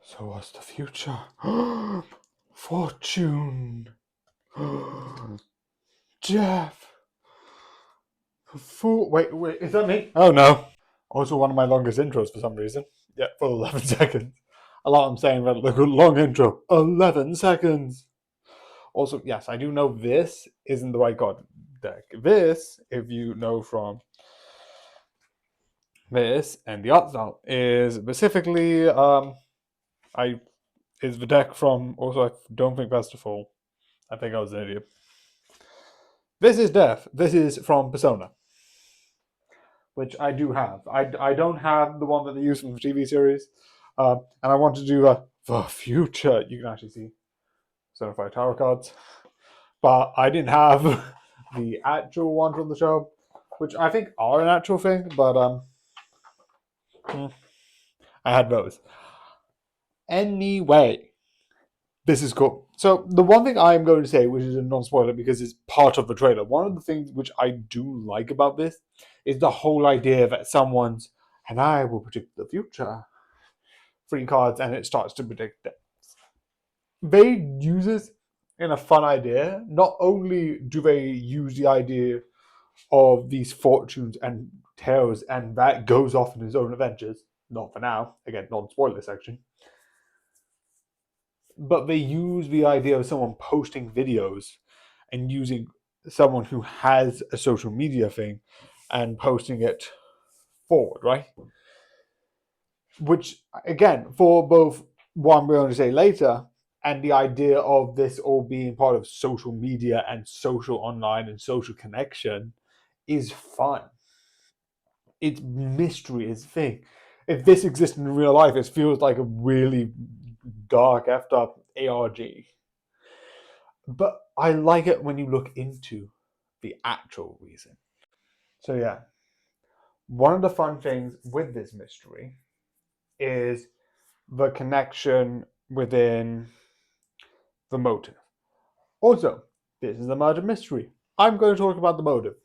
So what's the future? Fortune. Jeff. Wait, is that me? Oh no. Also one of my longest intros for some reason. Yeah, for 11 seconds. A lot I'm saying about the long intro. 11 seconds. Also, yes, I do know this isn't the right card deck. This, if you know from this and the art style, is specifically is the deck from, also I don't think that's the full. I think I was an idiot. This is Death. This is from Persona, which I do have. I don't have the one that they use from the TV series, and I want to do the future. You can actually see Certified Tarot cards, but I didn't have the actual ones on the show, which I think are an actual thing. But I had those anyway. This is cool. So the one thing I am going to say, which is a non-spoiler because it's part of the trailer, one of the things which I do like about this is the whole idea that someone's, and I will predict the future, free cards, and it starts to predict it. They use this in a fun idea. Not only do they use the idea of these fortunes and tales, and that goes off in his own adventures, not for now, again, non-spoiler section, but they use the idea of someone posting videos and using someone who has a social media thing and posting it forward, right? Which, again, for both what I'm going to say later and the idea of this all being part of social media and social online and social connection is fun. It's mystery, it's thing. If this existed in real life, it feels like a really dark, effed up ARG. But I like it when you look into the actual reason. So yeah, one of the fun things with this mystery is the connection within the motive. Also, this is a murder mystery. I'm going to talk about the motive,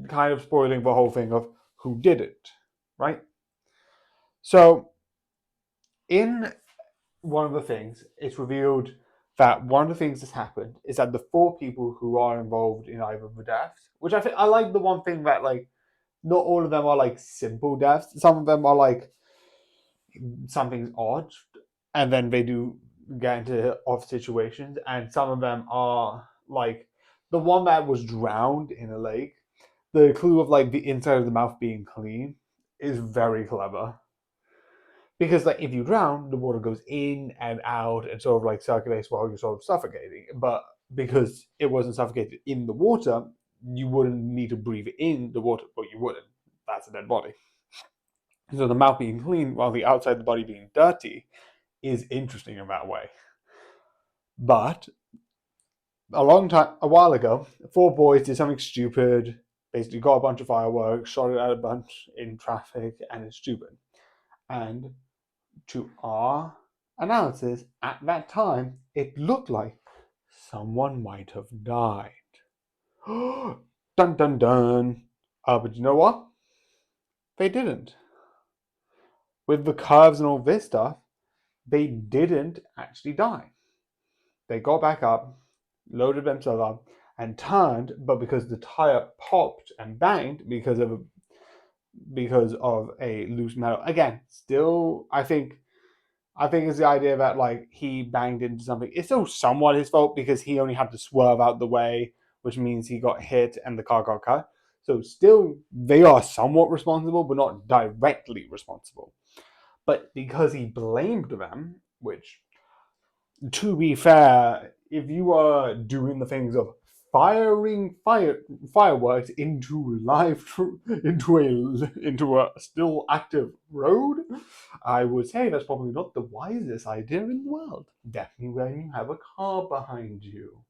kind of spoiling the whole thing of who did it, right? So, in one of the things, it's revealed that one of the things that's happened is that the four people who are involved in either of the deaths, which I think I like the one thing that like not all of them are like simple deaths. Some of them are like something's odd, and then they do get into off situations, and some of them are like the one that was drowned in a lake. The clue of like the inside of the mouth being clean is very clever because like if you drown, the water goes in and out and sort of like circulates while you're sort of suffocating. But because it wasn't suffocated in the water, you wouldn't need to breathe in the water, but you wouldn't. That's a dead body. So the mouth being clean while the outside of the body being dirty is interesting in that way. But a while ago, four boys did something stupid. Basically, got a bunch of fireworks, shot it at a bunch in traffic, and it's stupid. And to our analysis, at that time, it looked like someone might have died. Dun dun dun. But you know what? They didn't. With the curves and all this stuff, they didn't actually die. They got back up, loaded themselves up, and turned, but because the tire popped and banged because of a loose metal. Again, still I think it's the idea that like he banged into something. It's still somewhat his fault because he only had to swerve out the way, which means he got hit and the car got cut. So still they are somewhat responsible, but not directly responsible. But because he blamed them, which to be fair, if you are doing the things of firing fireworks into into a still active road, I would say that's probably not the wisest idea in the world. Definitely when you have a car behind you,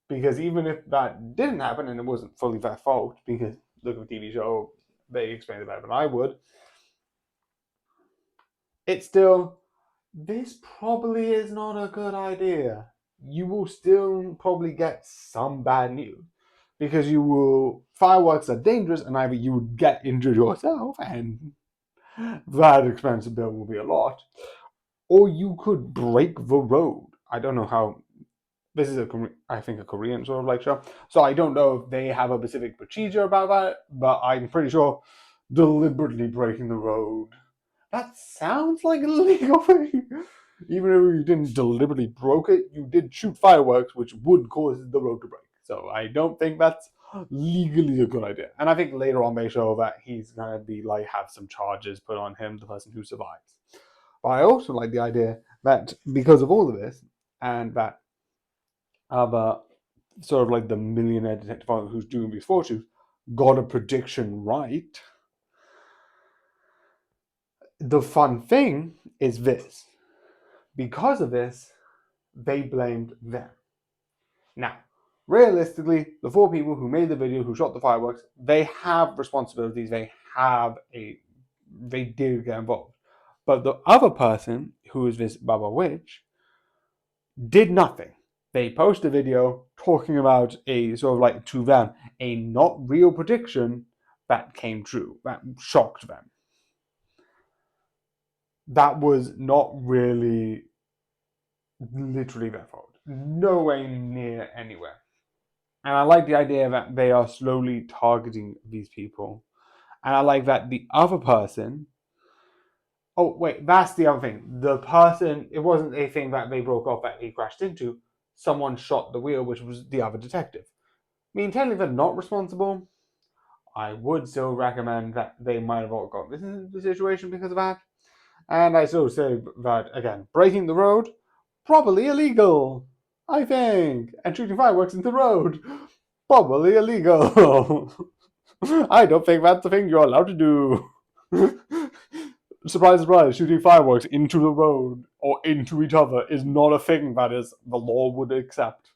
because even if that didn't happen and it wasn't fully their fault, because look at the TV show, they explained it better than I would. It's still this probably is not a good idea. You will still probably get some bad news because fireworks are dangerous and either you would get injured yourself and that expensive bill will be a lot, or you could break the road. I don't know how. This is I think a Korean sort of like show, so I don't know if they have a specific procedure about that, but I'm pretty sure deliberately breaking the road. That sounds like a legal thing. Even if you didn't deliberately broke it, you did shoot fireworks, which would cause the road to break. So I don't think that's legally a good idea. And I think later on they show that he's gonna be like have some charges put on him, the person who survives. But I also like the idea that because of all of this, and that other sort of like the millionaire detective who's doing these fortunes got a prediction right. The fun thing is this: because of this, they blamed them. Now, realistically, the four people who made the video, who shot the fireworks, they have responsibilities. They did get involved. But the other person, who is this Baba Witch, did nothing. They posted a video talking about a sort of like to them a not real prediction that came true, that shocked them. That was not really literally their fault. Nowhere near anywhere. And I like the idea that they are slowly targeting these people. And I like that the other person. Oh, wait, that's the other thing. The person, it wasn't a thing that they broke off that he crashed into. Someone shot the wheel, which was the other detective. I mean, technically, they're not responsible. I would still recommend that they might have all got this in the situation because of that. And I still say that, again, breaking the road, probably illegal, I think. And shooting fireworks into the road, probably illegal. I don't think that's the thing you're allowed to do. Surprise, surprise, shooting fireworks into the road or into each other is not a thing that is the law would accept.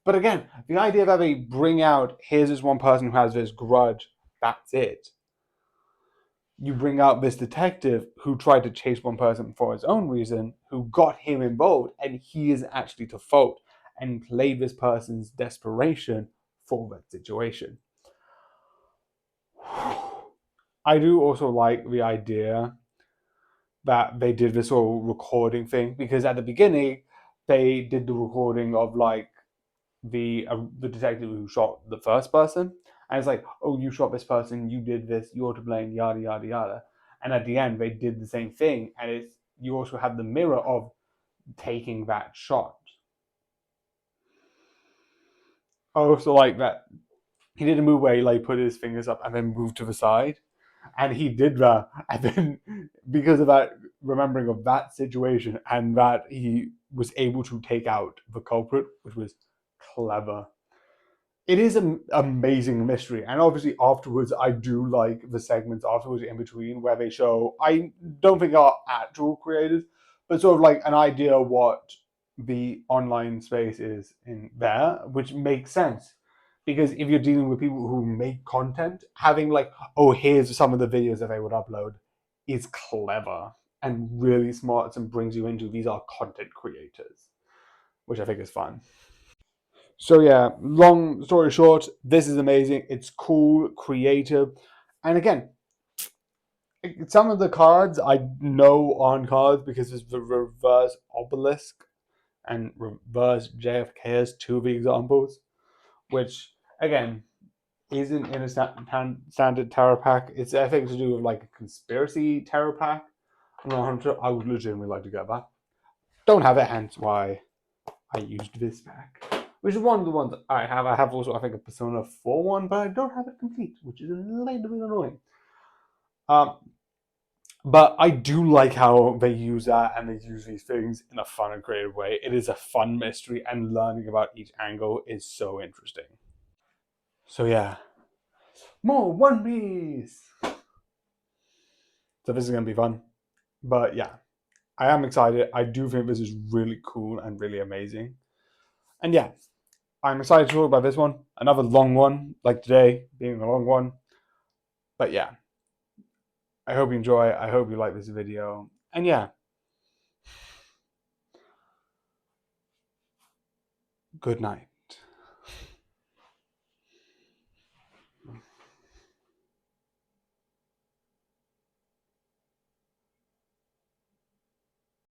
But again, the idea that they bring out here's this one person who has this grudge, that's it. You bring out this detective who tried to chase one person for his own reason, who got him involved, and he is actually to fault and play this person's desperation for that situation. I do also like the idea that they did this whole recording thing because at the beginning they did the recording of like the detective who shot the first person, and it's like, oh, you shot this person, you did this, you're to blame, yada yada yada. And at the end, they did the same thing, and it's you also have the mirror of taking that shot. I also like that he did a move where he like put his fingers up and then moved to the side, and he did that, and then because of that remembering of that situation and that he was able to take out the culprit, which was clever. It is an amazing mystery, and obviously afterwards I do like the segments afterwards in between where they show, I don't think are actual creators, but sort of like an idea of what the online space is in there, which makes sense because if you're dealing with people who make content, having like, oh, here's some of the videos that they would upload is clever and really smart and brings you into these are content creators, which I think is fun. So yeah, long story short, this is amazing. It's cool, creative, and again, some of the cards I know on cards because it's the reverse obelisk and reverse JFK as two of the examples, which again isn't in a standard tarot pack. It's I think to do with like a conspiracy tarot pack. I'm not 100. I would legitimately like to get that. Don't have it, hence why I used this pack, which is one of the ones I have. I have also, I think, a Persona 4 one, but I don't have it complete, which is a little bit annoying. Um, but I do like how they use that and they use these things in a fun and creative way. It is a fun mystery, and learning about each angle is so interesting. So yeah, more One Piece. So this is gonna be fun. But yeah, I am excited. I do think this is really cool and really amazing. And yeah, I'm excited to talk about this one. Another long one, like today being a long one. But yeah, I hope you enjoy. I hope you like this video. And yeah, good night.